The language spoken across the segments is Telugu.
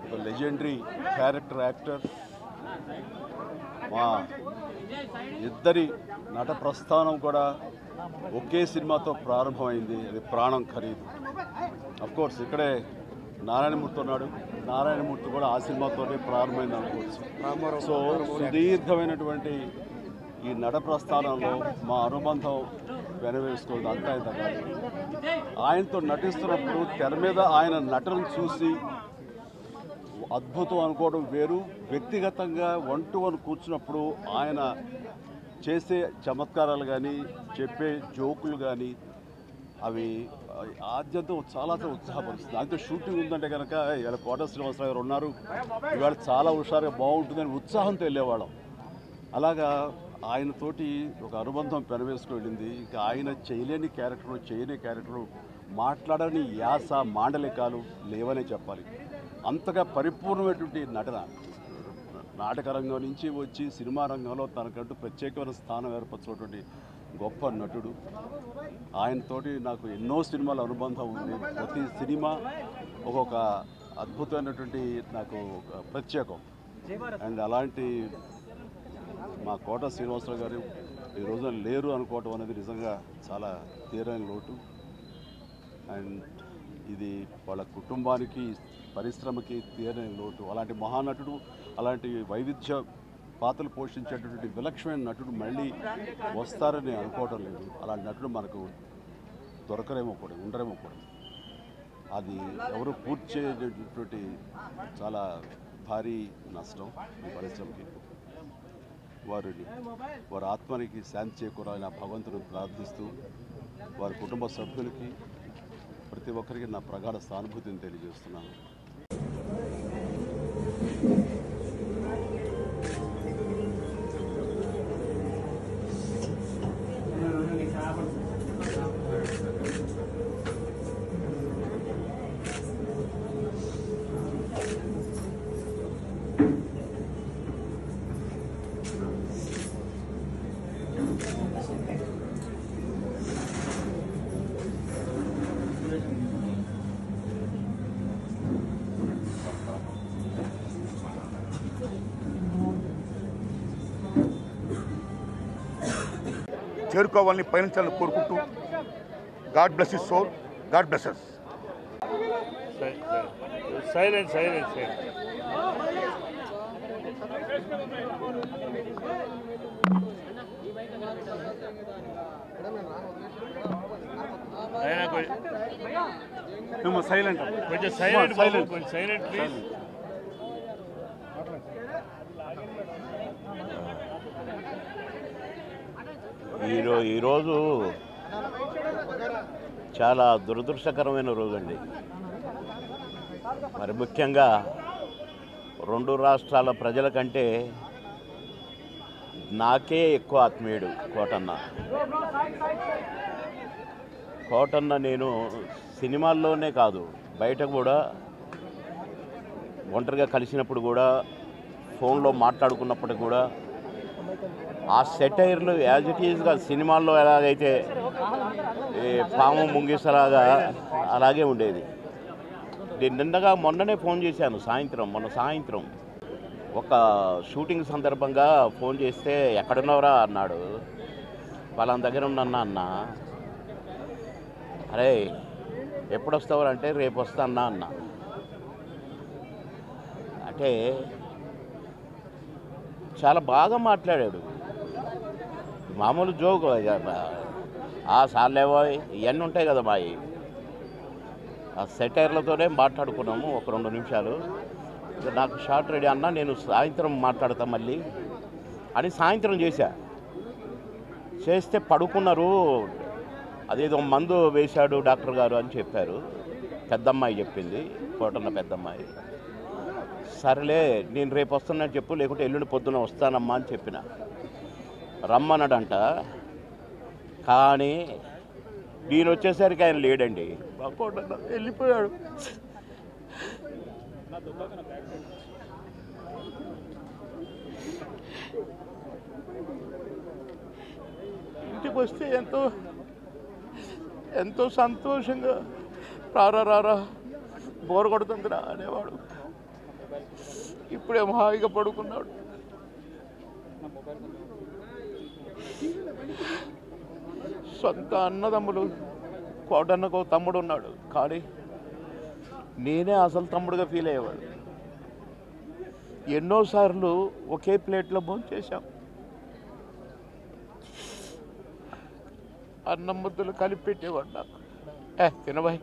ఒక లెజెండరీ క్యారెక్టర్ యాక్టర్. మా ఇద్దరి నట ప్రస్థానం కూడా ఒకే సినిమాతో ప్రారంభమైంది, అది ప్రాణం ఖరీదు. అఫ్కోర్స్ ఇక్కడే నారాయణమూర్తి ఉన్నాడు, నారాయణమూర్తి కూడా ఆ సినిమాతోనే ప్రారంభమైంది అనుకోవచ్చు. సో సుదీర్ఘమైనటువంటి ఈ నట ప్రస్థానంలో మా అనుబంధం వెనవేసుకోవద్దు, అంతా ఇంత కాదు. ఆయనతో నటిస్తున్నప్పుడు తెర మీద ఆయన నటనను చూసి అద్భుతం అనుకోవడం వేరు, వ్యక్తిగతంగా 1-to-1 కూర్చున్నప్పుడు ఆయన చేసే చమత్కారాలు కానీ చెప్పే జోకులు కానీ అవి ఆద్యంతం చాలా ఉత్సాహపరుస్తుంది. ఆయనతో షూటింగ్ ఉందంటే కనుక ఇవాళ కోట శ్రీనివాసరావు గారు ఉన్నారు, ఇవాళ చాలా హుషారుగా బాగుంటుందని ఉత్సాహంతో వెళ్ళేవాళ్ళం. అలాగా ఆయనతోటి ఒక అనుబంధం పెనవేసుకు వెళ్ళింది. ఇంకా ఆయన చేయలేని క్యారెక్టరు, చేయని క్యారెక్టరు, మాట్లాడని యాస మాండలికాలు లేవనే చెప్పాలి. అంతగా పరిపూర్ణమైనటువంటి నటన. నాటక రంగం నుంచి వచ్చి సినిమా రంగంలో తనకంటూ ప్రత్యేకమైన స్థానం ఏర్పరచినటువంటి గొప్ప నటుడు. ఆయనతోటి నాకు ఎన్నో సినిమాల అనుబంధం ఉంది. ప్రతి సినిమా ఒక్కొక్క అద్భుతమైనటువంటి నాకు ప్రత్యేకం. అండ్ అలాంటి మా కోట శ్రీనివాసరావు గారు ఈ రోజున లేరు అనుకోవటం అనేది నిజంగా చాలా తీరని లోటు. అండ్ ఇది వాళ్ళ కుటుంబానికి, పరిశ్రమకి తీరని లోటు. అలాంటి మహానటుడు, అలాంటి వైవిధ్య పాత్రలు పోషించేటటువంటి విలక్షణమైన నటుడు మళ్ళీ వస్తారని అనుకోవటం లేదు. అలాంటి నటుడు మనకు దొరకరేమో కూడా, ఉండరేమో కూడా. అది ఎవరు పూర్తి చేయటువంటి చాలా భారీ నష్టం ఈ పరిశ్రమకి. వారి ఆత్మనికి శాంతి చేకూరాలని భగవంతుని ప్రార్థిస్తూ వారి కుటుంబ సభ్యులకి ప్రతి ఒక్కరికి నా ప్రగాఢ సానుభూతిని తెలియజేస్తున్నాను. చేరుకోవాలని పయనించాలని కోరుకుంటూ God bless his soul, God bless us. Silence silent కొంచెం సైలెంట్ ప్లీజ్. ఈరోజు చాలా దురదృష్టకరమైన రోజండి. మరి ముఖ్యంగా 2 రాష్ట్రాల ప్రజల కంటే నాకే ఎక్కువ ఆత్మీయుడు కోటన్న. నేను సినిమాల్లోనే కాదు, బయట కూడా ఒంటరిగా కలిసినప్పుడు కూడా, ఫోన్లో మాట్లాడుకున్నప్పుడు కూడా ఆ సెటైర్లు యాజ్ ఇట్ ఈజ్గా సినిమాల్లో ఎలాగైతే పాము ముంగిసలాగా అలాగే ఉండేది. నిన్నగా మొన్ననే ఫోన్ చేశాను, మొన్న సాయంత్రం ఒక షూటింగ్ సందర్భంగా ఫోన్ చేస్తే ఎక్కడున్నావురా అన్నాడు. వాళ్ళ దగ్గర ఉన్నా అన్న. అరే ఎప్పుడు వస్తావు అంటే రేపు వస్తా అన్న. అంటే చాలా బాగా మాట్లాడాడు. మామూలు జోక్ సార్లేవో ఇవన్నీ ఉంటాయి కదా మావి. ఆ సెటైర్లతోనే మాట్లాడుకున్నాము ఒక 2 నిమిషాలు. నాకు షార్ట్ రెడీ అన్నా, నేను సాయంత్రం మాట్లాడతా మళ్ళీ అని సాయంత్రం చేస్తే పడుకున్నారు. అదేదో మందు వేశాడు డాక్టర్ గారు అని చెప్పారు. పెద్దమ్మాయి చెప్పింది, కోటన్న పెద్దమ్మాయి. సరేలే నేను రేపు వస్తున్నాను చెప్పు, లేకుంటే ఎల్లుండి పొద్దున వస్తానమ్మా అని చెప్పిన. రమ్మన్నాడంట. కానీ నేను వచ్చేసరికి ఆయన లేడండి, వెళ్ళిపోయాడు. ఇంటికి వస్తే ఎంతో సంతోషంగా రారా బోర్ కొడుతుందిరా అనేవాడు. ఇప్పుడేమో హాయిగా పడుకున్నాడు. సొంత అన్నదమ్ములు, కోటన్నకు తమ్ముడు ఉన్నాడు, కానీ నేనే అసలు తమ్ముడుగా ఫీల్ అయ్యేవాడు. ఎన్నోసార్లు ఒకే ప్లేట్లో భోంచేశాం. అన్నం ముద్దలు కలిపి పెట్టేవాడు నాకు. తినబాయ్,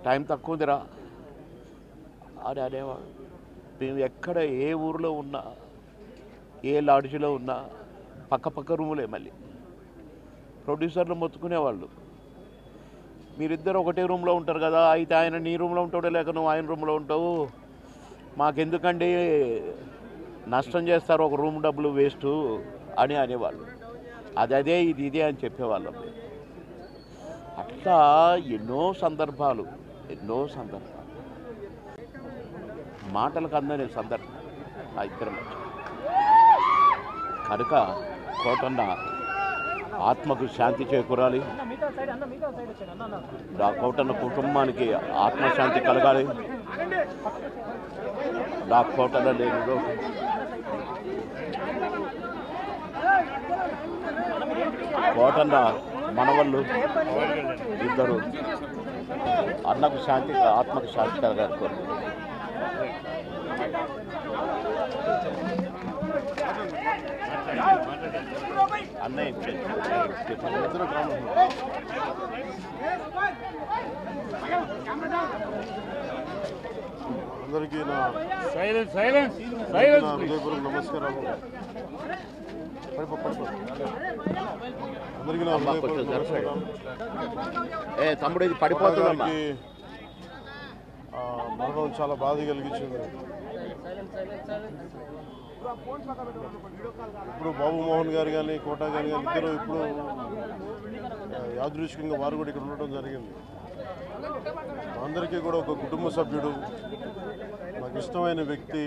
టైం తక్కువ ఉందిరా అని అనేవాడు. మేము ఎక్కడ ఏ ఊరిలో ఉన్నా, ఏ లాడ్జిలో ఉన్నా పక్క రూములే. మళ్ళీ ప్రొడ్యూసర్లు మొత్తుకునేవాళ్ళు, మీరిద్దరు ఒకటే రూమ్లో ఉంటారు కదా, అయితే ఆయన నీ రూమ్లో ఉంటాడో లేక నువ్వు ఆయన రూమ్లో ఉంటావు, మాకెందుకండి నష్టం చేస్తారు, ఒక రూమ్ డబ్బులు వేస్ట్ అని అనేవాళ్ళు. అదే ఇది ఇదే అని చెప్పేవాళ్ళం. అట్లా ఎన్నో సందర్భాలు మాటలకు అందని సందర్భం ఆ ఇద్దరి మధ్య. కనుక కోటన్న ఆత్మకు శాంతి చేకూరాలి, ఆ కోటన్న కుటుంబానికి ఆత్మశాంతి కలగాలి. నా కోటన్న లేనిదో కోటన్న మనవళ్ళు ఇద్దరు అన్నకు శాంతి, ఆత్మకు శాంతి కలగాలి కోరు. అన్నయ్య అందరికీ నా సైలెన్స్ హృదయపూర్వక నమస్కారాలు. అందరికీ నా హృదయపూర్వక నమస్కారాలు. తమ్ముడు ఇది పడిపోతుంది. మరణం చాలా బాధ కలిగించింది. ఇప్పుడు బాబు మోహన్ గారు కానీ కోటా గారు కానీ ఇద్దరు ఇప్పుడు యాదృచ్ఛికంగా వారు కూడా ఇక్కడ ఉండటం జరిగింది. మా అందరికీ కూడా ఒక కుటుంబ సభ్యుడు, నాకు ఇష్టమైన వ్యక్తి,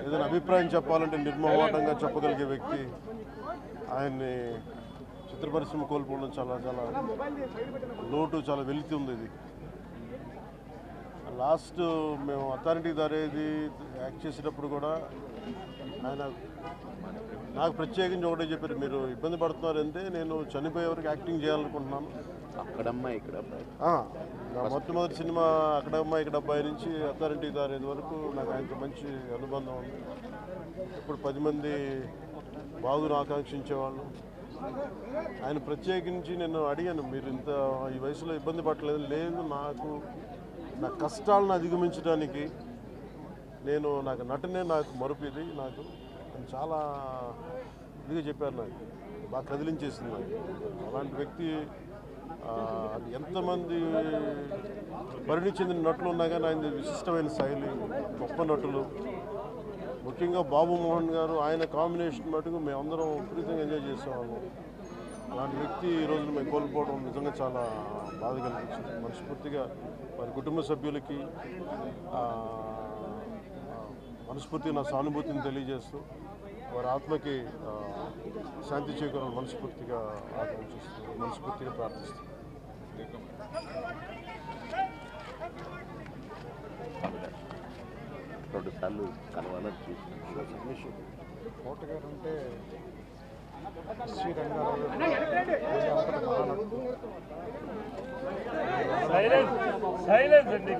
ఏదైనా అభిప్రాయం చెప్పాలంటే నిర్మోహమాటంగా చెప్పగలిగే వ్యక్తి. ఆయన్ని చిత్ర పరిశ్రమ కోల్పోవడం చాలా చాలా లోటు, చాలా వెలితి ఉంది. ఇది లాస్ట్ మేము అథారిటీ దారేది యాక్ట్ చేసేటప్పుడు కూడా ఆయన నాకు ప్రత్యేకించి ఒకటే చెప్పారు, మీరు ఇబ్బంది పడుతున్నారంటే నేను చనిపోయే వరకు యాక్టింగ్ చేయాలనుకుంటున్నాను. అక్కడమ్మా ఇక్కడ నా మొట్టమొదటి సినిమా అక్కడమ్మా ఇక్కడ అబ్బాయి నుంచి అథారిటీ దారేది వరకు నాకు ఆయనతో మంచి అనుబంధం ఉంది. ఇప్పుడు 10 మంది బాగును ఆకాంక్షించేవాళ్ళు. ఆయన ప్రత్యేకించి నేను అడిగాను, మీరు ఇంత ఈ వయసులో ఇబ్బంది పడలేదు. లేదు, నా కష్టాలను అధిగమించడానికి నాకు నటనే నాకు మరుపుది నాకు అని చాలా ఇదిగా చెప్పారు. నాకు బాగా కదిలించేసింది. నాకు అలాంటి వ్యక్తి ఎంతమంది పరిణి చెందిన నటులు ఉన్నా కానీ ఆయన విశిష్టమైన శైలి, గొప్ప నటులు. ముఖ్యంగా బాబు మోహన్ గారు, ఆయన కాంబినేషన్ మటుకు మేమందరం విపరీతంగా ఎంజాయ్ చేసేవాళ్ళం. అలాంటి వ్యక్తి ఈ రోజున మేము కోల్పోవడం నిజంగా చాలా బాధ కలిగించింది. మనస్ఫూర్తిగా వారి కుటుంబ సభ్యులకి మనస్ఫూర్తిగా నా సానుభూతిని తెలియజేస్తూ వారి ఆత్మకి శాంతి చేకూరాలని మనస్ఫూర్తిగా ఆకాంక్షిస్తూ, మనస్ఫూర్తిగా ప్రార్థిస్తూ. రెండు సార్లు కలవాలని చూసి కోట గారు అంటే శ్రీ రంగారావు సైలెన్స్ అండి,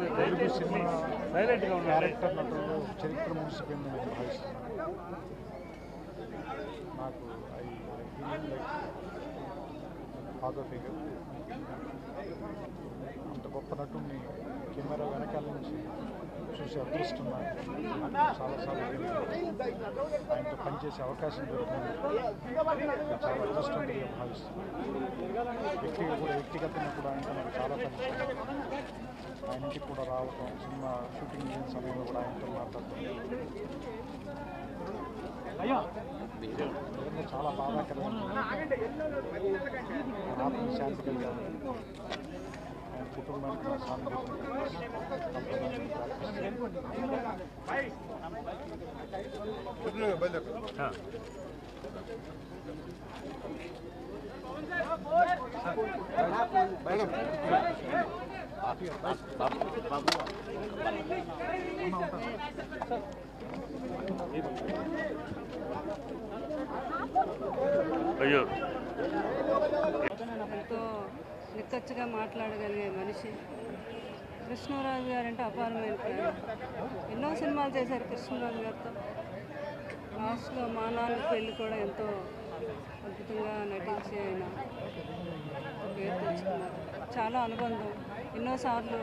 సైలెంట్గా ఉన్నారు. క్యారెక్టర్ నటులు చరిత్ర ముగిసిపోయిందని నేను భావిస్తున్నాను. నాకు ఫాదర్ ఫిగర్, అంత గొప్ప నటుడిని కెమెరా వెనకాల నుంచి చూసే అదృష్టం నాకు చాలాసార్లు ఆయనతో పనిచేసే అవకాశం దొరికింది. చాలా అదృష్టంగా భావిస్తున్నాను. వ్యక్తిగతంగా కూడా ఆయనతో నాకు చాలా పనిచేయాలి. ఆయన ఇంటికి కూడా రావటం, సినిమా షూటింగ్ చేసిన సమయంలో కూడా ఆయనతో మాట్లాడటం చాలా బాధాకరంగా ఆత్మ శాంతి కలిగాను. ఆయన కుటుంబానికి బాబు అయ్యో ఎంతో నిక్కచ్చిగా మాట్లాడగలిగే మనిషి కృష్ణరాజు గారు అంటే అపారమైన ప్రేమ. ఎన్నో సినిమాలు చేశారు కృష్ణరాజు గారితో. లాస్ట్లో మానానికి పెళ్ళి కూడా ఎంతో అద్భుతంగా నటించి ఆయన పేరు తెచ్చుకున్నారు. చాలా అనుబంధం. ఎన్నోసార్లు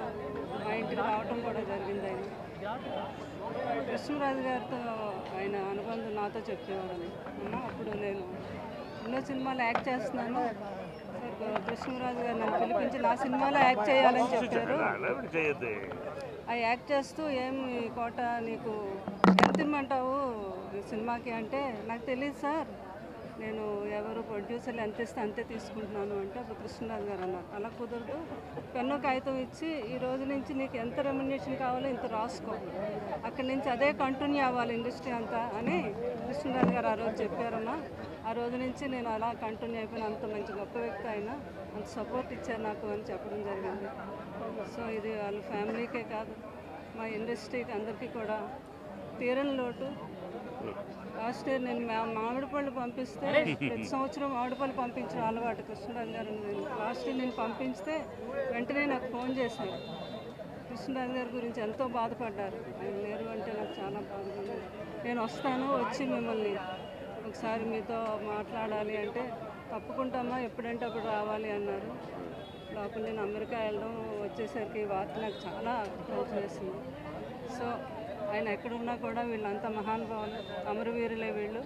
మా ఇంటికి రావటం కూడా జరిగింది ఆయన. కృష్ణరాజు గారితో ఆయన అనుబంధం నాతో చెప్పేవాడు. అప్పుడు నేను ఎన్నో సినిమాలు యాక్ట్ చేస్తున్నాను, కృష్ణరాజు గారు నన్ను పిలిపించి నా సినిమాలో యాక్ట్ చేయాలని చెప్పారు. ఆ యాక్ట్ చేస్తూ ఏమి కోట నీకు ఎంత ఇమ్మంటావు ఈ సినిమాకి అంటే, నాకు తెలియదు సార్, నేను ఎవరు ప్రొడ్యూసర్లు ఎంత ఇస్తే అంతే తీసుకుంటున్నాను అంటే అప్పుడు కృష్ణరాజు గారు అన్నారు, అలా కుదరదు, పెన్ను కాగితం ఇచ్చి ఈ రోజు నుంచి నీకు ఎంత రెమ్యునరేషన్ కావాలో ఇంత రాసుకో, అక్కడి నుంచి అదే కంటిన్యూ అవ్వాలి ఇండస్ట్రీ అంతా అని కృష్ణరాజు గారు ఆ రోజు చెప్పారమ్మా. ఆ రోజు నుంచి నేను అలా కంటిన్యూ అయిపోయిన. అంత మంచి గొప్ప వ్యక్తి అయినా అంత సపోర్ట్ ఇచ్చారు నాకు అని చెప్పడం జరిగింది. సో ఇది వాళ్ళ ఫ్యామిలీకే కాదు మా ఇండస్ట్రీకి అందరికీ కూడా తీరని లోటు. లాస్ట్ ఇయర్ నేను మామిడి పళ్ళు పంపిస్తే ప్రతి సంవత్సరం మామిడి పళ్ళు పంపించిన అలవాటు కృష్ణరాజు గారు. లాస్ట్ ఇయర్ నేను పంపిస్తే వెంటనే నాకు ఫోన్ చేశారు. కృష్ణరాజు గారి గురించి ఎంతో బాధపడ్డారు. ఆయన లేరు అంటే నాకు చాలా బాధగా ఉంది. నేను వస్తాను, వచ్చి మిమ్మల్ని ఒకసారి మీతో మాట్లాడాలి అంటే తప్పుకుంటామా, ఎప్పుడంటే అప్పుడు రావాలి అన్నారు. లోపల నేను అమెరికా వెళ్ళడం వచ్చేసరికి వార్త నాకు చాలా హెల్ప్ చేసింది. సో ఆయన ఎక్కడున్నా కూడా వీళ్ళంతా మహానుభావులు, అమరవీరులే వీళ్ళు.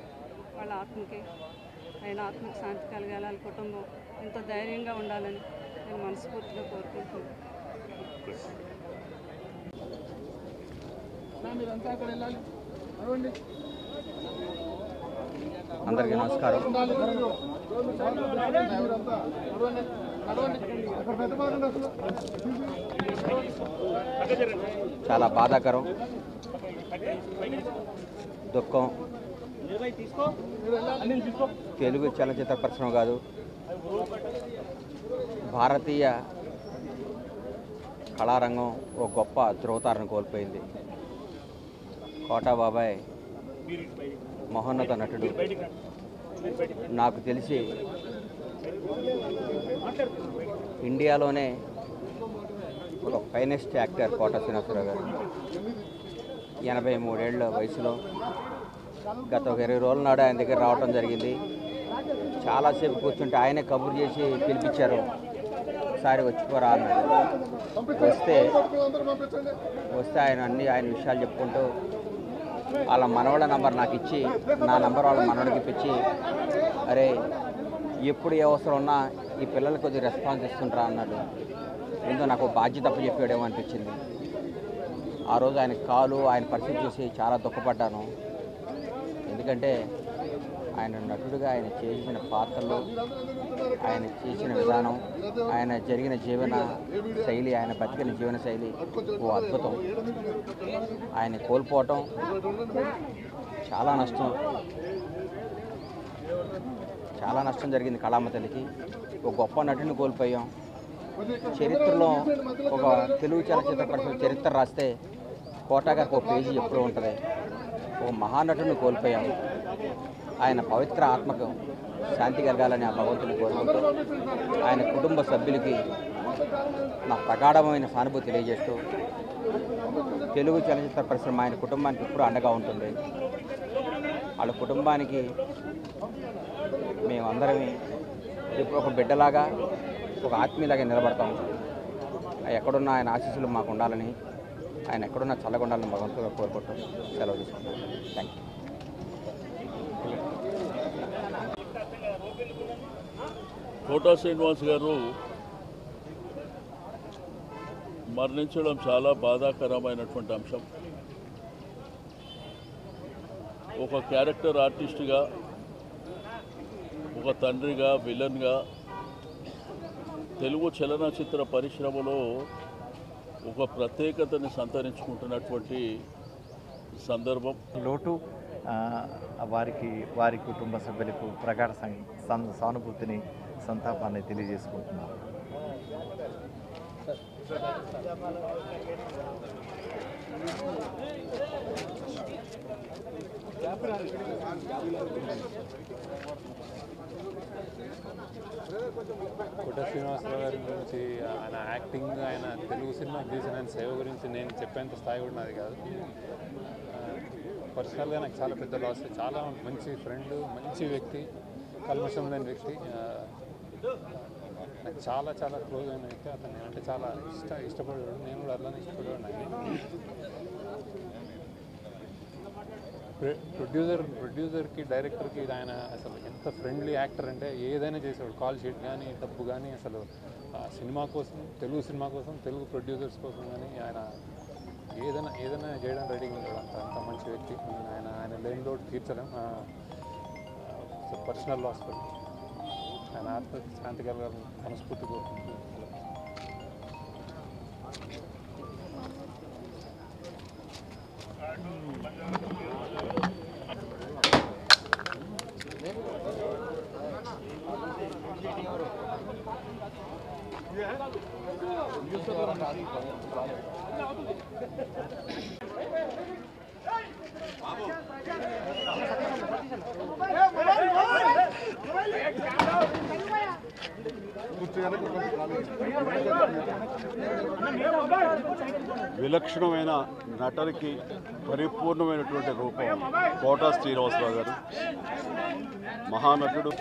వాళ్ళ ఆత్మకి, ఆయన ఆత్మకి శాంతి కలగాలి, వాళ్ళ కుటుంబం ఎంతో ధైర్యంగా ఉండాలని నేను మనస్ఫూర్తిగా కోరుకుంటున్నాను. అందరికీ నమస్కారం. చాలా బాధాకరం, దుఃఖం. తెలుగు చలనచిత్ర పరిశ్రమ కాదు, భారతీయ కళారంగం ఓ గొప్ప ధ్రువతారను కోల్పోయింది. కోటా బాబాయ్ మహోన్నత నటుడు. నాకు తెలిసి ఇండియాలోనే ఒక ఫైనెస్ట్ యాక్టర్ కోట శ్రీనివాసరావు గారు. 83 ఏళ్ల వయసులో గత 20 రోజుల నాడు ఆయన దగ్గర రావడం జరిగింది. చాలాసేపు కూర్చుంటే ఆయనే కబురు చేసి పిలిపించారు, ఒకసారి వచ్చిపోరా అన్నాడు. వస్తే ఆయన విషయాలు చెప్పుకుంటూ వాళ్ళ మనవాళ్ళ నంబర్ నాకు ఇచ్చి, నా నంబర్ వాళ్ళ మనవాడికి ఇప్పించి, అరే ఎప్పుడు ఏ అవసరం ఉన్నా ఈ పిల్లలకు కొద్దిగా రెస్పాన్స్ ఇస్తుంటారా అన్నాడు. ఏందో నాకు బాధ్యత తప్పు చెప్పాడేమో అనిపించింది. ఆ రోజు ఆయన కాలు, ఆయన పరిస్థితి చూసి చాలా దుఃఖపడ్డాను. ఎందుకంటే ఆయన నటుడిగా ఆయన చేసిన పాత్రలు, ఆయన చేసిన విధానం, ఆయన జరిగిన జీవన శైలి, ఆయన బతికిన జీవన శైలి ఓ అద్భుతం. ఆయన కోల్పోవటం చాలా నష్టం. చాలా నష్టం జరిగింది కళామ తల్లికి. ఒక గొప్ప నటుడిని కోల్పోయాం. చరిత్రలో ఒక తెలుగు చలనచిత్ర పరిశ్రమ చరిత్ర రాస్తే కోటా గారికి ఒక పేజీ ఎప్పుడూ ఉంటుంది. ఒక మహానటుడిని కోల్పోయాం. ఆయన పవిత్ర ఆత్మకు శాంతి కలగాలని ఆ భగవంతుని కోరుకుంటూ ఆయన కుటుంబ సభ్యులకి నా ప్రగాఢమైన సానుభూతి తెలియజేస్తూ, తెలుగు చలనచిత్ర పరిశ్రమ ఆయన కుటుంబానికి ఎప్పుడూ అండగా ఉంటుంది. వాళ్ళ కుటుంబానికి మేమందరం ఇప్పుడు ఒక బిడ్డలాగా, ఒక ఆత్మీయులాగా నిలబడతాం. ఎక్కడున్నా ఆయన ఆశీస్సులు మాకు ఉండాలని, ఆయన ఎక్కడున్నా చల్లగా ఉండాలని భగవంతుగా కోరుకుంటూ సెలవు తీసుకుంటాం. Thank you. కోటా శ్రీనివాస్ గారు మరణించడం చాలా బాధాకరమైనటువంటి అంశం. ఒక క్యారెక్టర్ ఆర్టిస్ట్గా, ఒక తండ్రిగా, విలన్గా తెలుగు చలనచిత్ర పరిశ్రమలో ఒక ప్రత్యేకతని సంతరించుకుంటున్నటువంటి సందర్భం. లోటు వారి కుటుంబ సభ్యులకు ప్రగాఢ సానుభూతిని, సంతాపాన్ని తెలియజేసుకుంటున్నారు. కోట శ్రీనివాసరావు గారి గురించి ఆయన యాక్టింగ్, ఆయన తెలుగు సినిమా తీసిన ఆయన సేవ గురించి నేను చెప్పేంత స్థాయి కూడా నాది కాదు. పర్సనల్గా నాకు చాలా పెద్ద లాస్. చాలా మంచి ఫ్రెండ్, మంచి వ్యక్తి, కల్మషం లేని వ్యక్తి, నాకు చాలా చాలా క్లోజ్ అయిన వ్యక్తి. అతను నేనంటే చాలా ఇష్టపడేవాడు. నేను కూడా అలానే ఇష్టపడేవాడు. ప్రొడ్యూసర్కి, డైరెక్టర్కి ఆయన అసలు ఎంత ఫ్రెండ్లీ యాక్టర్ అంటే ఏదైనా చేసేవాడు. కాల్ షీట్ కానీ, డబ్బు కానీ, అసలు సినిమా కోసం, తెలుగు సినిమా కోసం, తెలుగు ప్రొడ్యూసర్స్ కోసం కానీ ఆయన ఏదైనా చేయడం రెడీగా ఉంటాడు. అంత మంచి వ్యక్తి. ఆయన లేని లోటు తీర్చలేం. పర్సనల్ లాస్ ఆయన ఆత్మహత్య శాంతి కలగాలని మనస్ఫూర్తి కోరుకుంటున్నాను. విలక్షణమైన నటనకి పరిపూర్ణమైనటువంటి రూపం కోట శ్రీనివాసరావు గారు. మహానటుడు.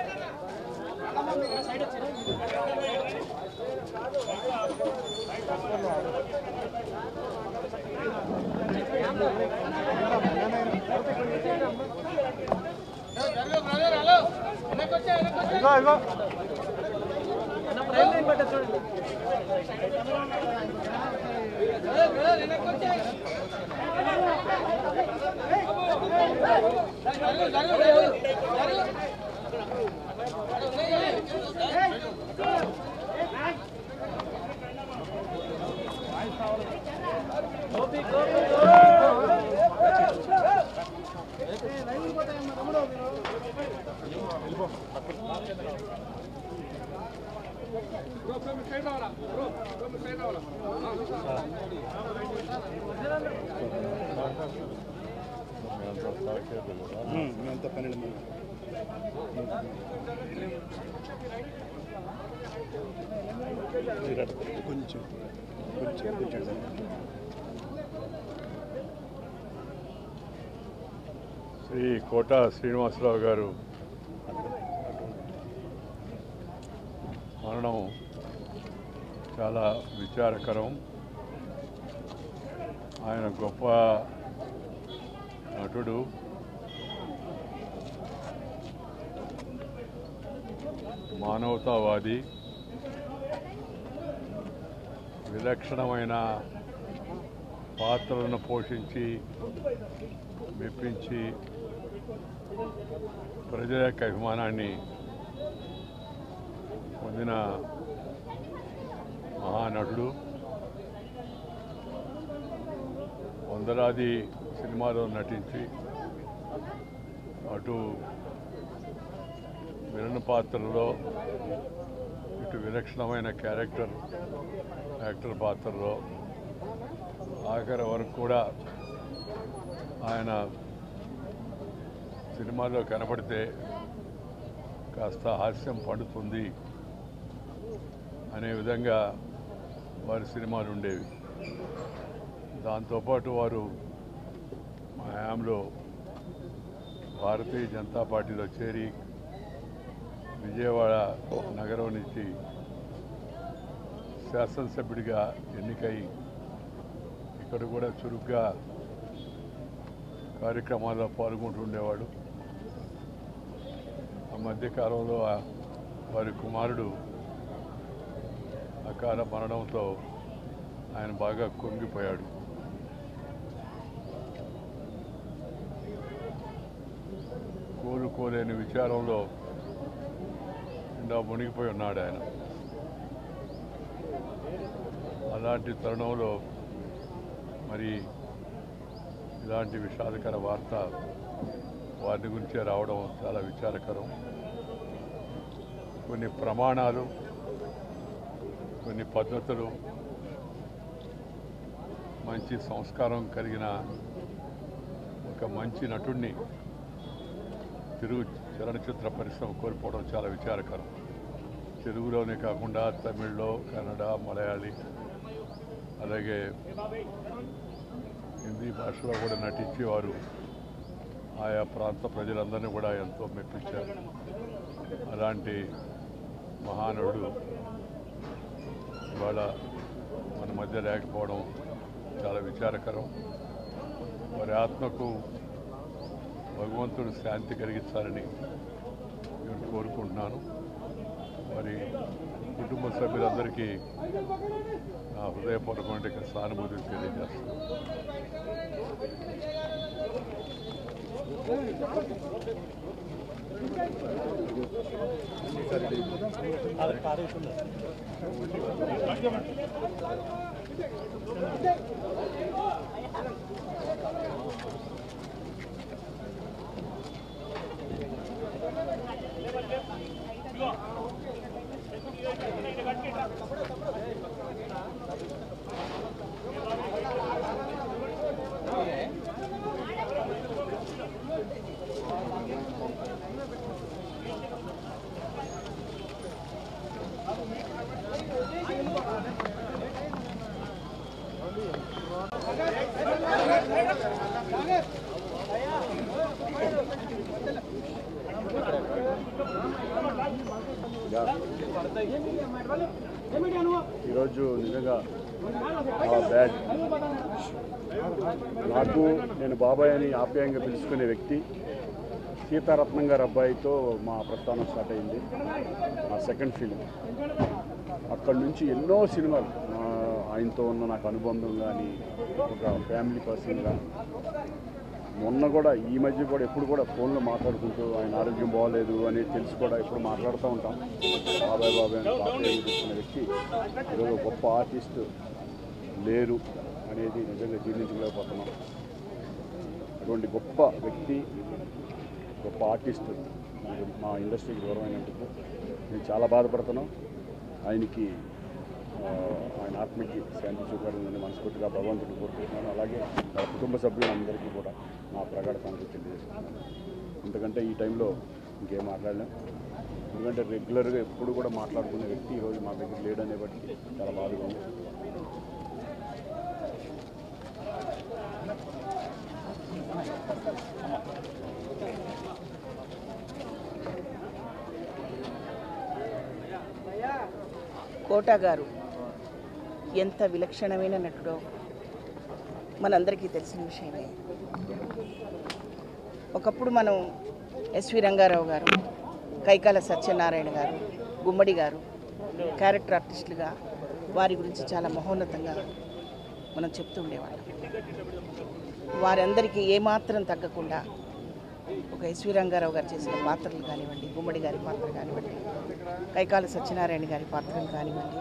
శ్రీ కోట శ్రీనివాసరావు గారు మరణం చాలా విచారకరం. ఆయన గొప్ప నటుడు. మానవతావాది. విలక్షణమైన పాత్రలను పోషించి మెప్పించి ప్రజల యొక్క అభిమానాన్ని పొందిన మహానటుడు. వందలాది సినిమాలో నటించి అటు విలన్ పాత్రలో, ఇటు విలక్షణమైన యాక్టర్ పాత్రలో, ఆఖరి వరకు కూడా ఆయన సినిమాలో కనపడితే కాస్త హాస్యం పండుతుంది అనే విధంగా వారి సినిమాలు ఉండేవి. దాంతోపాటు వారు మా హయాంలో భారతీయ జనతా పార్టీలో చేరి విజయవాడ నగరం నుంచి శాసనసభ్యుడిగా ఎన్నికై ఇక్కడ కూడా చురుగ్గా కార్యక్రమాల్లో పాల్గొంటుండేవాడు. ఆ మధ్యకాలంలో వారి కుమారుడు అకాల మరణంతో ఆయన బాగా కుంగిపోయాడు. కోలుకోలేని విచారంలో మునిగిపోయి ఉన్నాడు ఆయన. అలాంటి తరుణంలో మరి ఇలాంటి విషాదకర వార్త వారి గురించే రావడం చాలా విచారకరం. కొన్ని ప్రమాణాలు, కొన్ని పద్ధతులు, మంచి సంస్కారం కలిగిన ఒక మంచి నటుడిని తెలుగు చలనచిత్ర పరిశ్రమ కోల్పోవడం చాలా విచారకరం. తెలుగులోనే కాకుండా తమిళ్లో, కన్నడ, మలయాళీ, అలాగే హిందీ భాషలో కూడా నటించేవారు ఆయా ప్రాంత ప్రజలందరినీ కూడా ఎంతో మెప్పించారు. అలాంటి మహానుడు ఇవాళ మన మధ్య లేకపోవడం చాలా విచారకరం. వారి ఆత్మకు భగవంతుడు శాంతి కలిగించాలని నేను కోరుకుంటున్నాను. మరి కుటుంబ సభ్యులందరికీ నా హృదయపూర్వకమైన సానుభూతిని తెలియజేస్తాను. ఈరోజు నిజంగా బ్యాడ్. నాకు నేను బాబాయ్ అని ఆప్యాయంగా పిలుచుకునే వ్యక్తి సీతారత్నం గారి అబ్బాయితో మా ప్రస్థానం స్టార్ట్ అయింది. నా సెకండ్ ఫిలిం. అక్కడి నుంచి ఎన్నో సినిమాలు ఆయనతో ఉన్న నాకు అనుబంధం కానీ ఒక ఫ్యామిలీ పర్సన్గా మొన్న కూడా ఈ మధ్య కూడా ఎప్పుడు కూడా ఫోన్లో మాట్లాడుకుంటూ ఆయన ఆరోగ్యం బాగోలేదు అని తెలిసి కూడా ఎప్పుడు మాట్లాడుతూ ఉంటాం. బాబాయ్ బాబాయ్ అని ఆప్యాయంగా పిలుచుకునే వ్యక్తి ఈరోజు గొప్ప ఆర్టిస్ట్ లేరు అనేది నిజంగా జీర్ణించలేకపోతున్నాం. అటువంటి గొప్ప వ్యక్తి, గొప్ప ఆర్టిస్ట్ మా ఇండస్ట్రీకి దూరం అయినందుకు నేను చాలా బాధపడుతున్నాం. ఆయనకి ఆయన ఆత్మకి శాంతి చూపాలని మనస్ఫూర్తిగా భగవంతుడిని కోరుకుంటున్నాను. అలాగే వాళ్ళ కుటుంబ సభ్యులందరికీ కూడా నా ప్రగాఢ సానుభూతి తెలియజేస్తున్నాను. ఎందుకంటే ఈ టైంలో ఇంకేం మాట్లాడలేం. ఎందుకంటే రెగ్యులర్గా ఎప్పుడు కూడా మాట్లాడుకునే వ్యక్తి ఈరోజు మా దగ్గర లేడనే బట్టి చాలా బాధగా ఉంది. కోట గారు ఎంత విలక్షణమైన నటుడో మనందరికీ తెలిసిన విషయమే. ఒకప్పుడు మనం ఎస్వి రంగారావు గారు, కైకాల సత్యనారాయణ గారు, గుమ్మడి గారు క్యారెక్టర్ ఆర్టిస్టులుగా వారి గురించి చాలా మహోన్నతంగా మనం చెప్తూ ఉండేవాళ్ళం. వారందరికీ ఏమాత్రం తగ్గకుండా ఒక ఎస్వి రంగారావు గారు చేసిన పాత్రలు కానివ్వండి, గుమ్మడి గారి పాత్ర కానివ్వండి, కైకాల సత్యనారాయణ గారి పాత్రలు కానివ్వండి,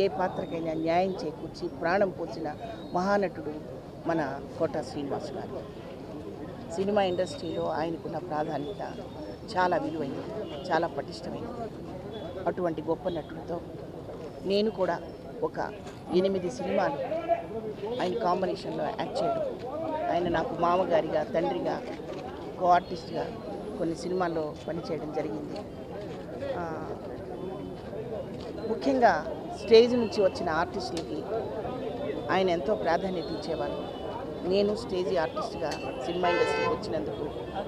ఏ పాత్రకైనా న్యాయం చేకూర్చి ప్రాణం పోసిన మహానటుడు మన కోట శ్రీనివాస్ గారు. సినిమా ఇండస్ట్రీలో ఆయనకున్న ప్రాధాన్యత చాలా విలువైనది, చాలా పటిష్టమైనది. అటువంటి గొప్ప నటుడితో నేను కూడా ఒక 8 సినిమాలు ఆయన కాంబినేషన్లో యాక్ట్ చేయడం, ఆయన నాకు మామగారిగా, తండ్రిగా, కో ఆర్టిస్ట్గా కొన్ని సినిమాల్లో పనిచేయడం జరిగింది. ముఖ్యంగా స్టేజ్ నుంచి వచ్చిన ఆర్టిస్టులకి ఆయన ఎంతో ప్రాధాన్యత ఇచ్చేవారు. నేను స్టేజ్ ఆర్టిస్ట్గా సినిమా ఇండస్ట్రీకి వచ్చినందుకు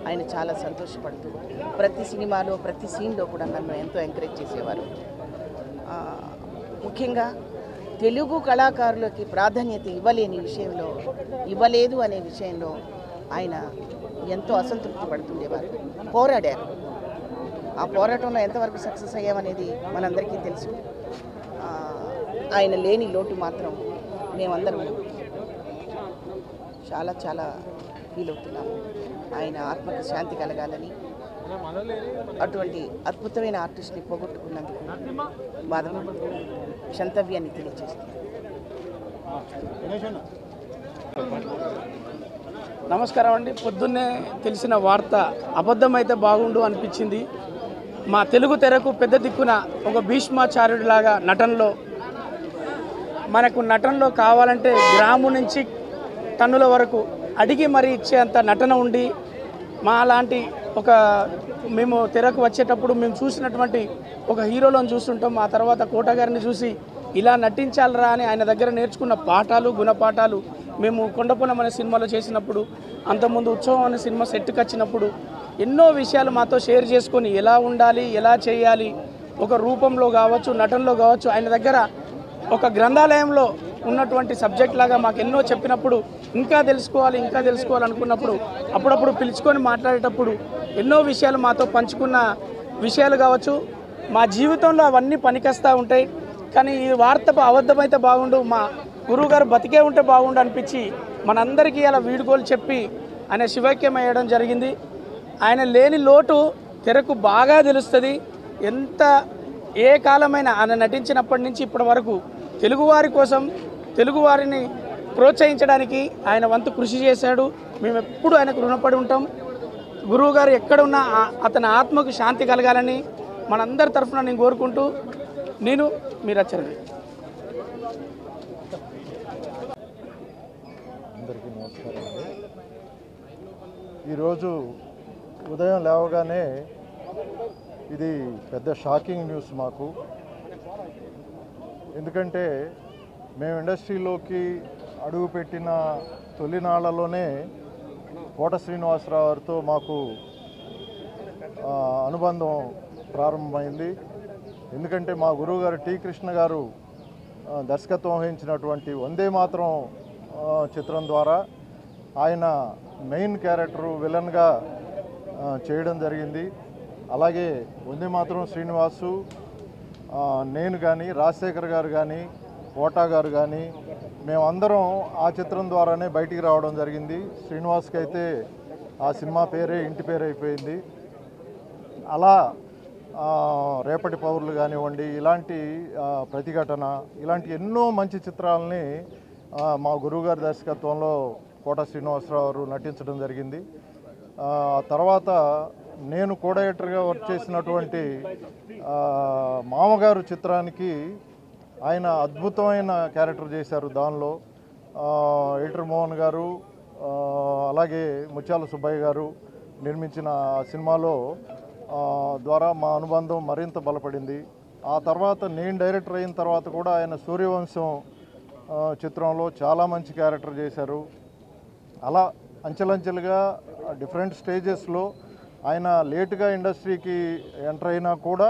ఆయన చాలా సంతోషపడుతూ ప్రతి సినిమాలో ప్రతి సీన్లో కూడా నన్ను ఎంతో ఎంకరేజ్ చేసేవారు. ముఖ్యంగా తెలుగు కళాకారులకి ప్రాధాన్యత ఇవ్వలేదు అనే విషయంలో ఆయన ఎంతో అసంతృప్తి పడుతుండేవారు. పోరాడారు. ఆ పోరాటంలో ఎంతవరకు సక్సెస్ అయ్యామనేది మనందరికీ తెలుసు. ఆయన లేని లోటు మాత్రం మేమందరం చాలా చాలా ఫీల్ అవుతున్నాము. ఆయన ఆత్మకు శాంతి కలగాలని, అటువంటి అద్భుతమైన ఆర్టిస్ట్ని పోగొట్టుకున్నందుకు బాధపడుతూ క్షంతవ్యాన్ని తెలియజేస్తుంది. నమస్కారం అండి. పొద్దున్నే తెలిసిన వార్త అబద్ధమైతే బాగుండు అనిపించింది. మా తెలుగు తెరకు పెద్ద దిక్కున ఒక భీష్మాచార్యుడిలాగా నటనలో కావాలంటే గ్రాము నుంచి టన్నుల వరకు అడిగి మరీ ఇచ్చేంత నటన ఉండి మా లాంటి ఒక మేము తెరకు వచ్చేటప్పుడు మేము చూసినటువంటి ఒక హీరోలను చూస్తుంటాం. ఆ తర్వాత కోట గారిని చూసి ఇలా నటించాలరా అని ఆయన దగ్గర నేర్చుకున్న పాఠాలు గుణపాఠాలు మేము కొండపురం అనే సినిమాలో చేసినప్పుడు, అంతకుముందు ఉత్సవం అనే సినిమా సెట్కి వచ్చినప్పుడు ఎన్నో విషయాలు మాతో షేర్ చేసుకొని ఎలా ఉండాలి, ఎలా చేయాలి, ఒక రూపంలో కావచ్చు, నటనలో కావచ్చు, ఆయన దగ్గర ఒక గ్రంథాలయంలో ఉన్నటువంటి సబ్జెక్ట్ లాగా మాకు ఎన్నో చెప్పినప్పుడు ఇంకా తెలుసుకోవాలనుకున్నప్పుడు అప్పుడప్పుడు పిలుచుకొని మాట్లాడేటప్పుడు ఎన్నో విషయాలు మాతో పంచుకున్న విషయాలు కావచ్చు. మా జీవితంలో అవన్నీ పనికొస్తూ ఉంటాయి. కానీ ఈ వార్త అబద్ధమైతే బాగుండు, మా గురువుగారు బతికే ఉంటే బాగుండు అనిపించి మనందరికీ అలా వీడుకోలు చెప్పి ఆయన శివైక్యం అయ్యడం జరిగింది. ఆయన లేని లోటు తెరకు బాగా తెలుస్తుంది. ఎంత ఏ కాలమైనా ఆయన నటించినప్పటి నుంచి ఇప్పటి వరకు తెలుగువారి కోసం, తెలుగువారిని ప్రోత్సహించడానికి ఆయన వంతు కృషి చేశాడు. మేము ఎప్పుడు ఆయనకు రుణపడి ఉంటాం. గురువుగారు ఎక్కడున్నా అతని ఆత్మకు శాంతి కలగాలని మనందరి తరఫున నేను కోరుకుంటూ మీరు వచ్చారు. అందరికీ నమస్కారం అండి. ఈరోజు ఉదయం లేవగానే ఇది పెద్ద షాకింగ్ న్యూస్ మాకు. ఎందుకంటే మేము ఇండస్ట్రీలోకి అడుగుపెట్టిన తొలినాళ్లలోనే కోట శ్రీనివాసరావు గారితో మాకు అనుబంధం ప్రారంభమైంది. ఎందుకంటే మా గురువు గారు టి కృష్ణ గారు దర్శకత్వం వహించినటువంటి వందే మాతరం చిత్రం ద్వారా ఆయన మెయిన్ క్యారెక్టరు విలన్గా చేయడం జరిగింది. అలాగే వందే మాతరం శ్రీనివాసు, నేను కానీ, రాజశేఖర్ గారు కానీ, కోటా గారు కానీ మేమందరం ఆ చిత్రం ద్వారానే బయటికి రావడం జరిగింది. శ్రీనివాస్కి అయితే ఆ సినిమా పేరే ఇంటి పేరు అయిపోయింది. అలా రేపటి పౌరులు కానివ్వండి, ఇలాంటి ప్రతిఘటన, ఇలాంటి ఎన్నో మంచి చిత్రాలని మా గురువుగారి దర్శకత్వంలో కోట శ్రీనివాసరావు గారు నటించడం జరిగింది. తర్వాత నేను కో డైరెక్టర్గా వర్క్ చేసినటువంటి మామగారు చిత్రానికి ఆయన అద్భుతమైన క్యారెక్టర్ చేశారు. దానిలో ఎడిటర్ మోహన్ గారు, అలాగే ముత్యాల సుబ్బయ్య గారు నిర్మించిన సినిమాలో ద్వారా మా అనుబంధం మరింత బలపడింది. ఆ తర్వాత నేను డైరెక్టర్ అయిన తర్వాత కూడా ఆయన సూర్యవంశం చిత్రంలో చాలా మంచి క్యారెక్టర్ చేశారు. అలా అంచెలంచెలుగా డిఫరెంట్ స్టేజెస్లో ఆయన లేటుగా ఇండస్ట్రీకి ఎంటర్ అయినా కూడా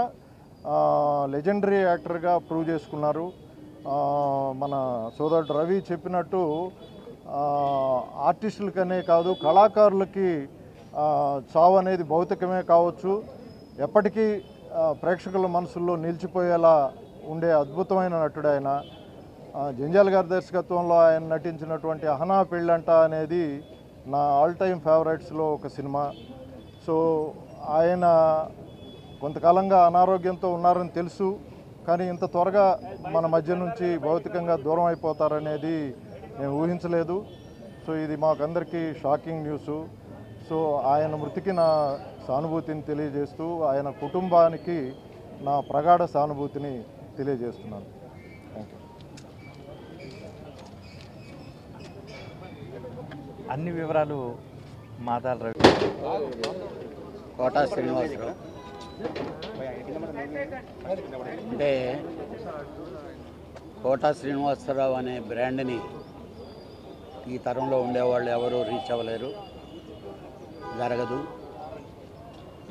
లెజెండరీ యాక్టర్గా ప్రూవ్ చేసుకున్నారు. మన సోదరుడు రవి చెప్పినట్టు ఆర్టిస్టులకనే కాదు, కళాకారులకి చావు అనేది భౌతికమే కావచ్చు, ఎప్పటికీ ప్రేక్షకుల మనసుల్లో నిలిచిపోయేలా ఉండే అద్భుతమైన నటుడు ఆయన. జంజాల గారి దర్శకత్వంలో ఆయన నటించినటువంటి అహనా పెళ్ళంట అనేది నా ఆల్ టైమ్ ఫేవరెట్స్లో ఒక సినిమా. సో ఆయన కొంతకాలంగా అనారోగ్యంతో ఉన్నారని తెలుసు, కానీ ఇంత త్వరగా మన మధ్య నుంచి భౌతికంగా దూరం అయిపోతారనేది నేను ఊహించలేదు. సో ఇది మాకందరికీ షాకింగ్ న్యూస్. సో ఆయన మృతికి నా సానుభూతిని తెలియజేస్తూ ఆయన కుటుంబానికి నా ప్రగాఢ సానుభూతిని తెలియజేస్తున్నాను. Thank you. అన్ని వివరాలు మాదాల రవి. కోట శ్రీనివాసరావు అంటే కోట శ్రీనివాసరావు అనే బ్రాండ్ని ఈ తరంలో ఉండేవాళ్ళు ఎవరూ రీచ్ అవ్వలేరు, జరగదు.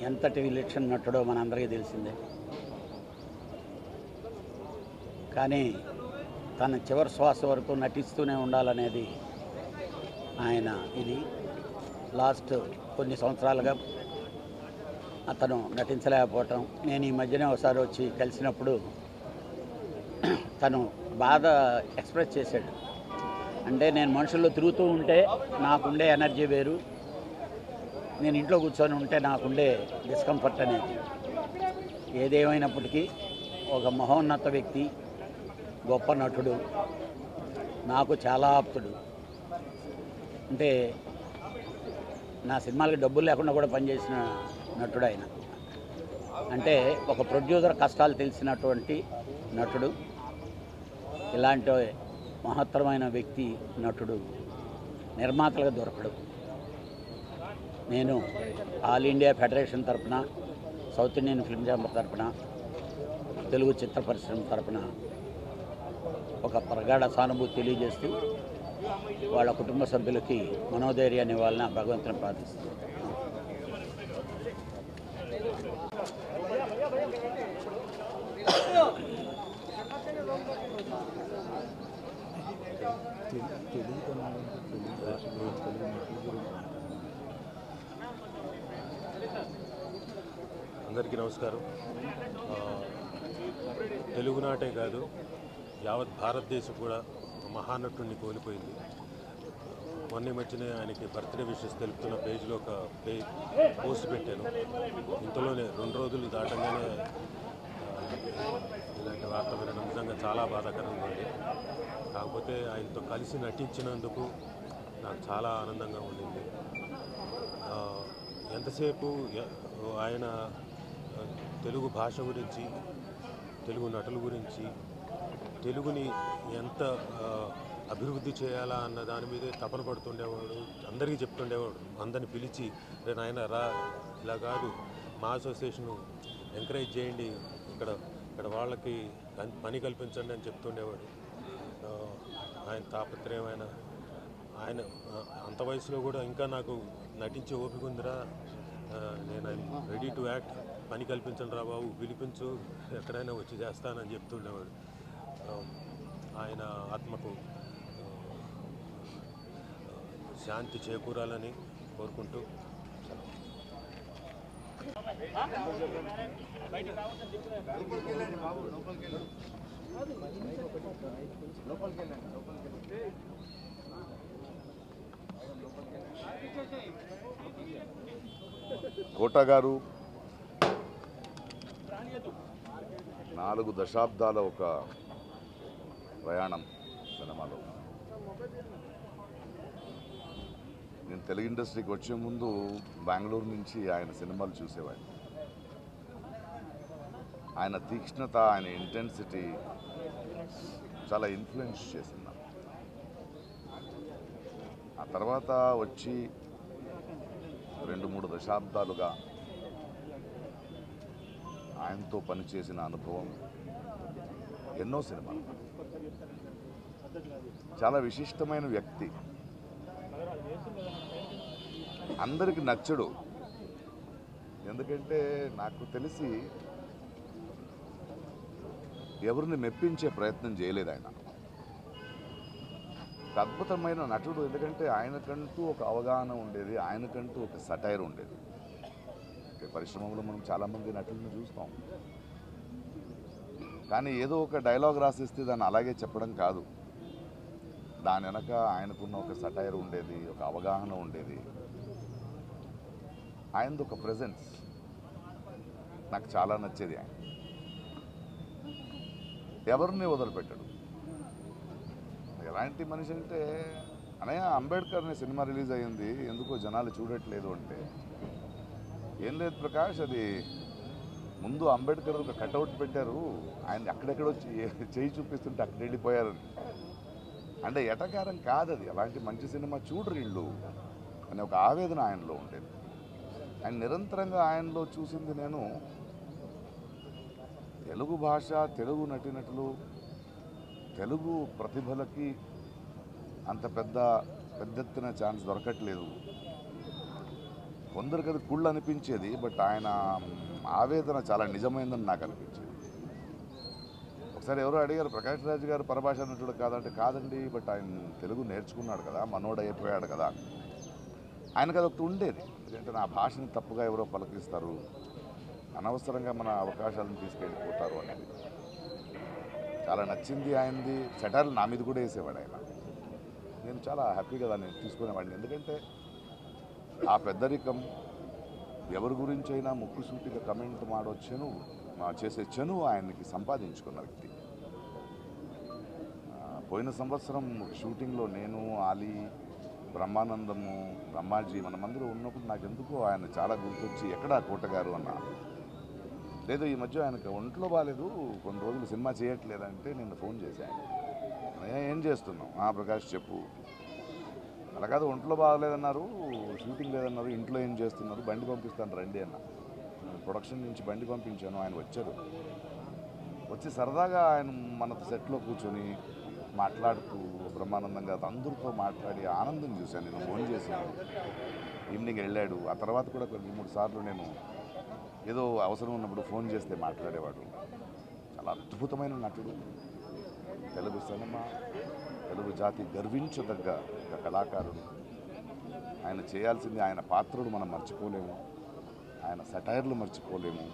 ఎంతటి విలక్షణ నటుడో మనందరికీ తెలిసిందే. కానీ తన చివరి శ్వాస వరకు నటిస్తూనే ఉండాలనేది ఆయన ఇది. లాస్ట్ కొన్ని సంవత్సరాలుగా అతను నటించలేకపోవటం, నేను ఈ మధ్యనే ఒకసారి వచ్చి కలిసినప్పుడు తను బాధ ఎక్స్ప్రెస్ చేశాడు. అంటే నేను మనుషుల్లో తిరుగుతూ ఉంటే నాకుండే ఎనర్జీ వేరు, నేను ఇంట్లో కూర్చొని ఉంటే నాకుండే డిస్కంఫర్ట్ అనేది. ఏదేమైనప్పటికీ ఒక మహోన్నత వ్యక్తి, గొప్ప నటుడు, నాకు చాలా ఆప్తుడు. అంటే నా సినిమాలకి డబ్బులు లేకుండా కూడా పనిచేసిన నటుడు ఆయన. అంటే ఒక ప్రొడ్యూసర్ కష్టాలు తెలిసినటువంటి నటుడు. ఇలాంటి మహత్తరమైన వ్యక్తి నటుడు నిర్మాతలుగా దొరకడు. నేను ఆల్ ఇండియా ఫెడరేషన్ తరఫున, సౌత్ ఇండియన్ ఫిల్మ్ ఛాంబర్ తరఫున, తెలుగు చిత్ర పరిశ్రమ తరఫున ఒక ప్రగాఢ సానుభూతి తెలియజేస్తూ వాళ్ళ కుటుంబ సభ్యులకి మనోధైర్యాన్ని ఇవ్వాలని భగవంతుని ప్రార్థిస్తున్నాను. అందరికీ నమస్కారం. తెలుగునాటే కాదు యావత్ భారతదేశం కూడా మహానటుడిని కోల్పోయింది. మొన్న మధ్యనే ఆయనకి బర్త్డే విషెస్ తెలుపుతున్న పేజ్లో ఒక పోస్ట్ పెట్టాను. ఇంతలోనే 2 రోజులు దాటంగానే ఇలాంటి వార్త వినడం నిజంగా చాలా బాధాకరంగా ఉంది. కాకపోతే ఆయనతో కలిసి నటించినందుకు నాకు చాలా ఆనందంగా ఉండింది. ఎంతసేపు ఆయన తెలుగు భాష గురించి, తెలుగు నటుల గురించి, తెలుగుని ఎంత అభివృద్ధి చేయాలా అన్న దాని మీదే తపన పడుతుండేవాడు. అందరికీ చెప్తుండేవాడు. అందరిని పిలిచి నాయన రా, ఇలా కాదు, మా అసోసియేషను ఎంకరేజ్ చేయండి, ఇక్కడ వాళ్ళకి పని కల్పించండి అని చెప్తుండేవాడు. ఆయన తాపత్రయం, ఆయన అంత వయసులో కూడా ఇంకా నాకు నటించే ఓపిక ఉందిరా, నేను రెడీ టు యాక్ట్, పని కల్పించండి రా బాబు, పిలిపించు, ఎక్కడైనా వచ్చి చేస్తానని చెప్తుండేవాడు. ఆయన ఆత్మకు శాంతి చేకూరాలని కోరుకుంటూ కోట గారు 4 దశాబ్దాల ఒక ప్రయాణం సినిమాలో. నేను తెలుగు ఇండస్ట్రీకి వచ్చే ముందు బెంగళూరు నుంచి ఆయన సినిమాలు చూసేవాడిని. ఆయన తీక్ష్ణత, ఆయన ఇంటెన్సిటీ చాలా ఇన్ఫ్లుయెన్స్ చేసింది. ఆ తర్వాత వచ్చి 2-3 దశాబ్దాలుగా ఆయనతో పనిచేసిన అనుభవం, ఎన్నో సినిమాలు. చాలా విశిష్టమైన వ్యక్తి, అందరికి నచ్చడు. ఎందుకంటే నాకు తెలిసి ఎవరిని మెప్పించే ప్రయత్నం చేయలేదు ఆయన. అద్భుతమైన నటుడు. ఎందుకంటే ఆయనకంటూ ఒక అవగాహన ఉండేది, ఆయనకంటూ ఒక సటైర్ ఉండేది. పరిశ్రమలో మనం చాలామంది నటులను చూస్తాం, కానీ ఏదో ఒక డైలాగ్ రాసిస్తే దాన్ని అలాగే చెప్పడం కాదు. దాని వెనక ఆయనకున్న ఒక సటైర్ ఉండేది, ఒక అవగాహన ఉండేది. ఆయనది ఒక ప్రెజెన్స్ నాకు చాలా నచ్చేది. ఆయన ఎవరిని వదిలిపెట్టాడు. ఎలాంటి మనిషి అంటే, అనయ్య అంబేద్కర్ అనే సినిమా రిలీజ్ అయ్యింది, ఎందుకో జనాలు చూడట్లేదు అంటే, ఏం లేదు ప్రకాష్, అది ముందు అంబేద్కర్ ఒక కటౌట్ పెట్టారు, ఆయన అక్కడెక్కడో చేయి చూపిస్తుంటే అక్కడ వెళ్ళిపోయారని. అంటే ఎటకారం కాదు అది, అలాంటి మంచి సినిమా చూడరు వీళ్ళు అనే ఒక ఆవేదన ఆయనలో ఉండేది. ఆయన నిరంతరంగా ఆయనలో చూసింది నేను, తెలుగు భాష, తెలుగు నటినటులు, తెలుగు ప్రతిభలకి అంత పెద్దెత్తిన ఛాన్స్ దొరకట్లేదు. కొందరికి అది కుళ్ళు అనిపించేది, బట్ ఆయన ఆవేదన చాలా నిజమైందని నాకు అనిపించేది. ఒకసారి ఎవరో అడిగారు, ప్రకాష్ రాజ్ గారు పరభాష నటుడు కాదంటే, కాదండి, బట్ ఆయన తెలుగు నేర్చుకున్నాడు కదా, మనోడు అయిపోయాడు కదా. ఆయనకు అదొకటి ఉండేది. ఎందుకంటే నా భాషని తప్పుగా ఎవరో పలకరిస్తారు, అనవసరంగా మన అవకాశాలను తీసుకెళ్ళిపోతారు అనేది చాలా నచ్చింది ఆయనది. సెటర్లు నా మీద కూడా వేసేవాడు ఆయన. నేను చాలా హ్యాపీగా దాన్ని తీసుకునేవాడిని. ఎందుకంటే ఆ పెద్దరికం, ఎవరి గురించి అయినా ముక్కుసూటిగా కమెంట్ చేసే చనువు ఆయనకి సంపాదించుకున్న వ్యక్తి. పోయిన సంవత్సరం షూటింగ్లో నేను, ఆలీ, బ్రహ్మానందము, బ్రహ్మాజీ మనమందరూ ఉన్నప్పుడు నాకు ఎందుకో ఆయన చాలా గుర్తొచ్చి, ఎక్కడా కోట గారు అన్న. లేదు, ఈ మధ్య ఆయనకు ఒంట్లో బాగాలేదు, కొన్ని రోజులు సినిమా చేయట్లేదంటే నిన్ను ఫోన్ చేశాను. ఏం చేస్తున్నావు? ప్రకాష్ చెప్పు. అలా కాదు, ఒంట్లో బాగలేదన్నారు, షూటింగ్ లేదన్నారు, ఇంట్లో ఏం చేస్తున్నారు, బండి పంపిస్తాను రండి అన్న. ప్రొడక్షన్ నుంచి బండి పంపించాను, ఆయన వచ్చారు. వచ్చి సరదాగా ఆయన మన సెట్లో కూర్చొని మాట్లాడుతూ బ్రహ్మానందంగా అందరితో మాట్లాడి ఆనందం చూశాను. నేను ఫోన్ చేశాను, ఈవినింగ్ వెళ్ళాడు. ఆ తర్వాత కూడా 2-3 సార్లు నేను ఏదో అవసరం ఉన్నప్పుడు ఫోన్ చేస్తే మాట్లాడేవాడు. చాలా అద్భుతమైన నటుడు. తెలుగు సినిమా, తెలుగు జాతి గర్వించదగ్గ ఒక కళాకారుడు. ఆయన చేయాల్సింది, ఆయన పాత్రలు మనం మర్చిపోలేము, ఆయన సెటైర్లు మర్చిపోలేము.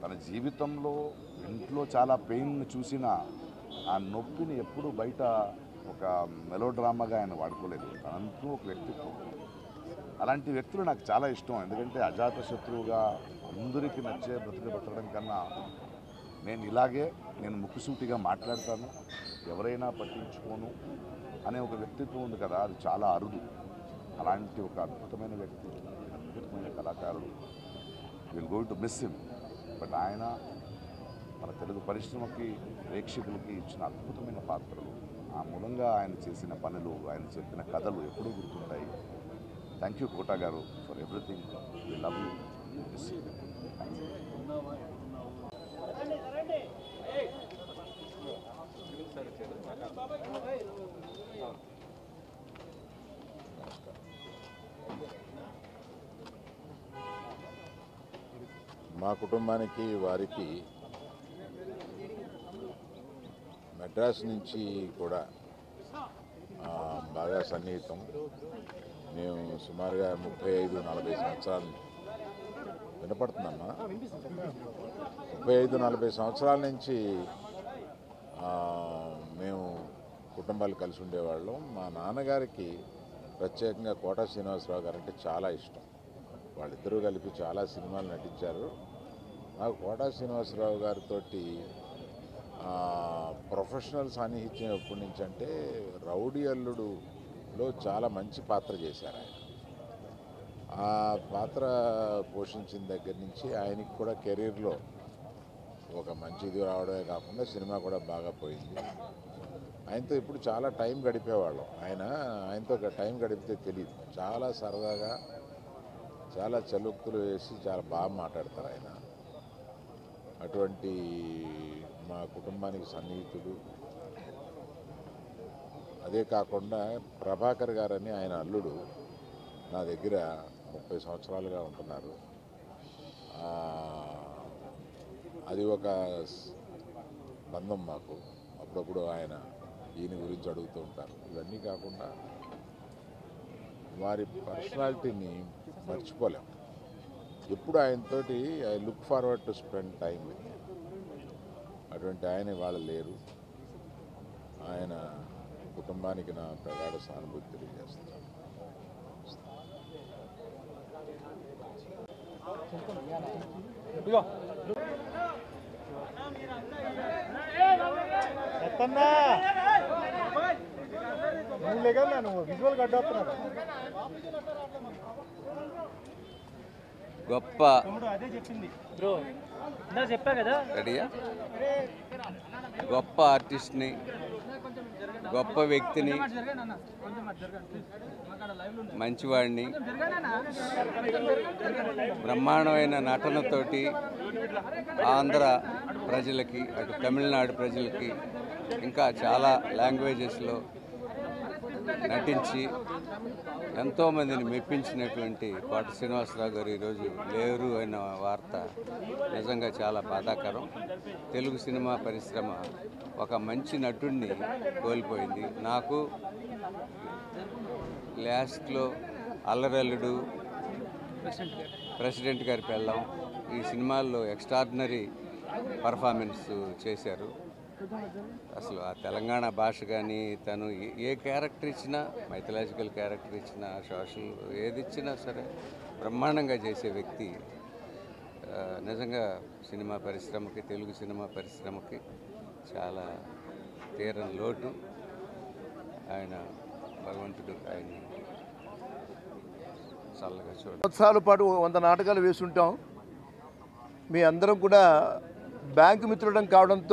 తన జీవితంలో ఇంట్లో చాలా పెయిన్ చూసిన ఆ నొప్పిని ఎప్పుడూ బయట ఒక మెలోడ్రామాగా ఆయన వాడుకోలేదు. తనంటూ ఒక వ్యక్తిత్వం. అలాంటి వ్యక్తులు నాకు చాలా ఇష్టం. ఎందుకంటే అజాత శత్రువుగా అందరికీ నచ్చే బతకడం కన్నా నేను ముక్కుసూటిగా మాట్లాడతాను, ఎవరైనా పట్టించుకోను అనే ఒక వ్యక్తిత్వం ఉంది కదా, అది చాలా అరుదు. అలాంటి ఒక అద్భుతమైన వ్యక్తి, అద్భుతమైన కళాకారుడు. Will going to miss him. But ఆయన మన తెలుగు పరిశ్రమకి, ప్రేక్షకులకి ఇచ్చిన అద్భుతమైన పాత్రలు, ఆ మూలంగా ఆయన చేసిన పనులు, ఆయన చెప్పిన కథలు ఎప్పుడూ గుర్తుంటాయి. థ్యాంక్ యూ కోటా గారు for everything. We love you. Miss you. మా కుటుంబానికి వారికి మెడ్రాస్ నుంచి కూడా బాగా సన్నిహితం. మేము సుమారుగా 35-40 సంవత్సరాలు వినపడుతుందమ్మా 35-40 సంవత్సరాల నుంచి మేము కుటుంబాలు కలిసి ఉండేవాళ్ళం. మా నాన్నగారికి ప్రత్యేకంగా కోటా శ్రీనివాసరావు గారు అంటే చాలా ఇష్టం. వాళ్ళిద్దరూ కలిపి చాలా సినిమాలు నటించారు. నాకు కోటా శ్రీనివాసరావు గారితో ప్రొఫెషనల్ సాన్నిహిత్యం ఎప్పటి నుంచి అంటే రౌడీ అల్లుడులో చాలా మంచి పాత్ర చేశారు ఆయన. ఆ పాత్ర పోషించిన దగ్గర నుంచి ఆయనకి కూడా కెరీర్లో ఒక మంచి ఇది రావడమే కాకుండా సినిమా కూడా బాగా పోయింది. ఆయనతో ఇప్పుడు చాలా టైం గడిపేవాళ్ళం. ఆయనతో టైం గడిపితే తెలియదు. చాలా సరదాగా, చాలా చలుక్తులు వేసి చాలా బాగా మాట్లాడతారు ఆయన. అటువంటి మా కుటుంబానికి సన్నిహితుడు. అదే కాకుండా ప్రభాకర్ గారని ఆయన అల్లుడు నా దగ్గర 30 సంవత్సరాలుగా ఉంటున్నారు. అది ఒక బంధం మాకు. అప్పుడప్పుడు ఈయన గురించి అడుగుతూ ఉంటారు. ఇవన్నీ కాకుండా వారి పర్సనాలిటీని మర్చిపోలేం. ఎప్పుడు ఆయనతోటి I look forward to spend time with. అటువంటి ఆయన ఇవాళ లేరు. ఆయన కుటుంబానికి నా ప్రగాఢ సానుభూతి తెలియజేస్తున్నాను. గొప్ప రెడీయా గొప్ప ఆర్టిస్ట్ని, గొప్ప వ్యక్తిని, మంచివాడిని, బ్రహ్మాండమైన నటనతోటి ఆంధ్ర ప్రజలకి, అటు తమిళనాడు ప్రజలకి, ఇంకా చాలా లాంగ్వేజెస్లో నటించి ఎంతోమందిని మెప్పించినటువంటి కోట శ్రీనివాసరావు గారు ఈరోజు లేరు అన్న వార్త నిజంగా చాలా బాధాకరం. తెలుగు సినిమా పరిశ్రమ ఒక మంచి నటుడిని కోల్పోయింది. నాకు లాస్ట్లో అల్లరల్లుడు, ప్రెసిడెంట్ గారి పెళ్ళాం ఈ సినిమాల్లో ఎక్స్ట్రాడినరీ పర్ఫార్మెన్స్ చేశారు. అసలు ఆ తెలంగాణ భాష కానీ, తను ఏ క్యారెక్టర్ ఇచ్చినా, మైథలాజికల్ క్యారెక్టర్ ఇచ్చినా, సోషల్ ఏది ఇచ్చినా సరే బ్రహ్మాండంగా చేసే వ్యక్తి. నిజంగా సినిమా పరిశ్రమకి, తెలుగు సినిమా పరిశ్రమకి చాలా తీరని లోటు. ఆయన భగవంతుడు ఆయన చల్లగా చూడ. సంవత్సరాల పాటు 100 నాటకాలు వేస్తుంటాం. మీ అందరం కూడా బ్యాంకు మిత్రులం కావడంతో